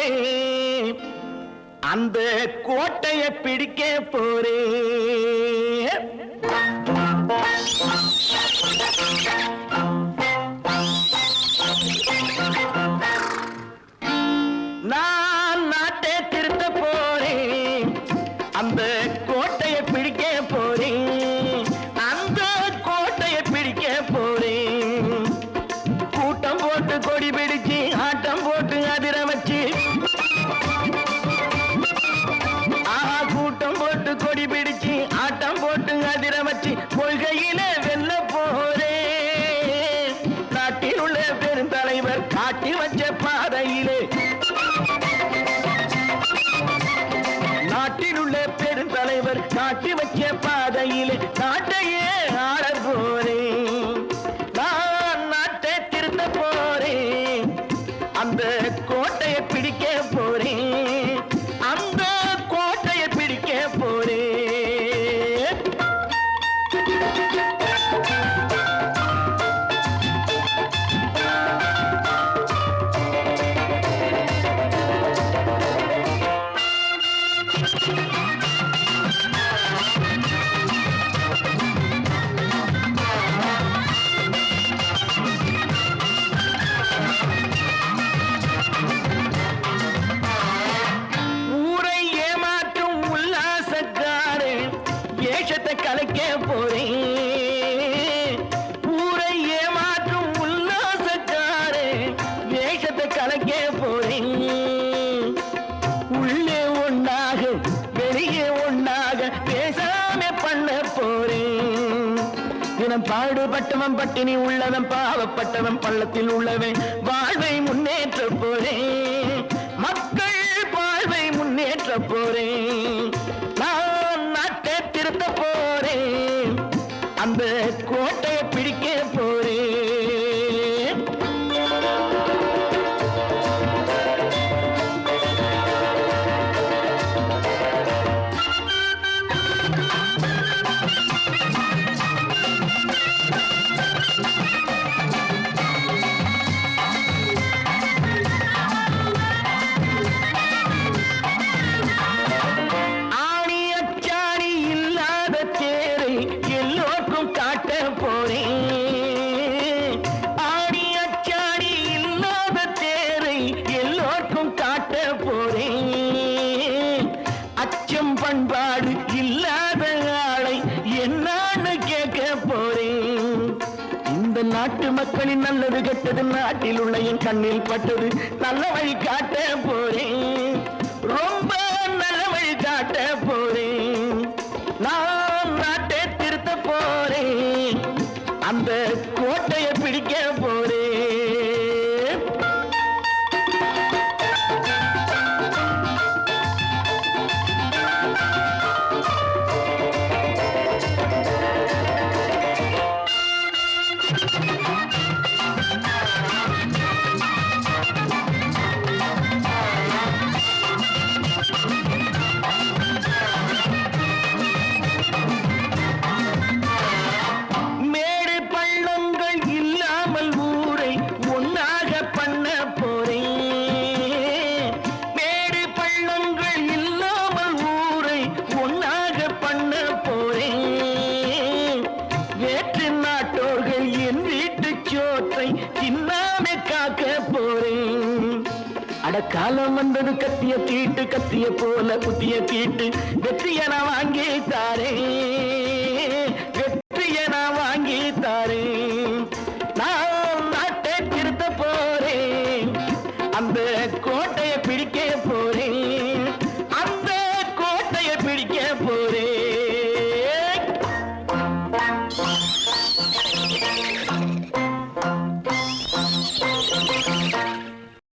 போறேன், அந்த கோட்டையை பிடிக்க போறேன். நான் நாட்டை திருத்த போறேன், அந்த கோட்டையை பிடிக்க போறேன், அந்த கோட்டையை பிடிக்க போறேன். கூட்டம் போட்டு கொடி பிடிச்சு ஆட்டம் போட்டு அதிர வச்சு, கூட்டம் போட்டு கொடி பிடிச்சு ஆட்டம் போட்டு அதிர வச்சு கொள்கையில வெல்ல போறேன். நாட்டில் உள்ள பெருந்தலைவர் காட்டி வச்ச பாதையிலே, நாட்டில் உள்ள பெருந்தலைவர் காட்டி வச்ச பாதையிலே நாட்டையே ஆள போறேன். நான் நாட்டை திருத்த போறேன், அந்த கோட்டையை பிடிக்க போறேன், அந்த கோட்டையை பிடிக்க போறேன். ஊரை ஏமாற்றும் உல்லாசக்காரன் வேஷத்தை கலைக்க போறேன். ஊரை ஏமாற்றும் உல்லாசக்காரன் வேஷத்தை கலைக்க போறேன். உள்ளே ஒண்ணாக வெளியே ஒண்ணாக பேசாம பண்ண போறேன். தினம் பாடுபட்டவன் பட்டினி உள்ளவன் பாவப்பட்டவன் பள்ளத்தில் உள்ளவன் வாழ்வை முன்னேற்ற போறேன். மக்கள் வாழ்வை முன்னேற்ற போறேன். நான் நாட்டை திருத்த போறேன், அந்த கோட்டையை பிடிக்க போறேன். ஆணி அச்சாணி இல்லாத தேரை எல்லோருக்கும் காட்ட போறேன். ஆணி அச்சாணி இல்லாத தேரை எல்லோருக்கும் காட்ட போறேன். அச்சம் பண்பாடு இல்லாத ஆளை என்னான்னு கேட்க போறேன். இந்த நாட்டு மக்களின் நல்லது கெட்டது நாட்டில் உள்ள என் கண்ணில் பட்டது நல்ல வழி காட்ட போறேன். ரொம்ப நல்ல வழி காட்ட போறேன். நான் நாட்டை திருத்த போறேன், அந்த கோட்டையை பிடிக்க போறேன். மேடு பள்ளங்கள் இல்லாமல் ஊரை ஒன்னாக பண்ண போறேன். மேடு பள்ளங்கள் இல்லாமல் ஊரை ஒன்னாக பண்ண போறேன். வேற்று நாட்டோர்கள் என் வீட்டு சோற்றை தின்னாமே காக்க போறேன். அடக்காலம் வந்தது கத்திய தீட்டு, கத்திய போல குத்திய தீட்டு வெற்றிய நான் வாங்கி தாரேன், வெற்றிய நான் வாங்கி தாரேன். நான் நாட்டை திருத்த போறேன், அந்த கோட்டை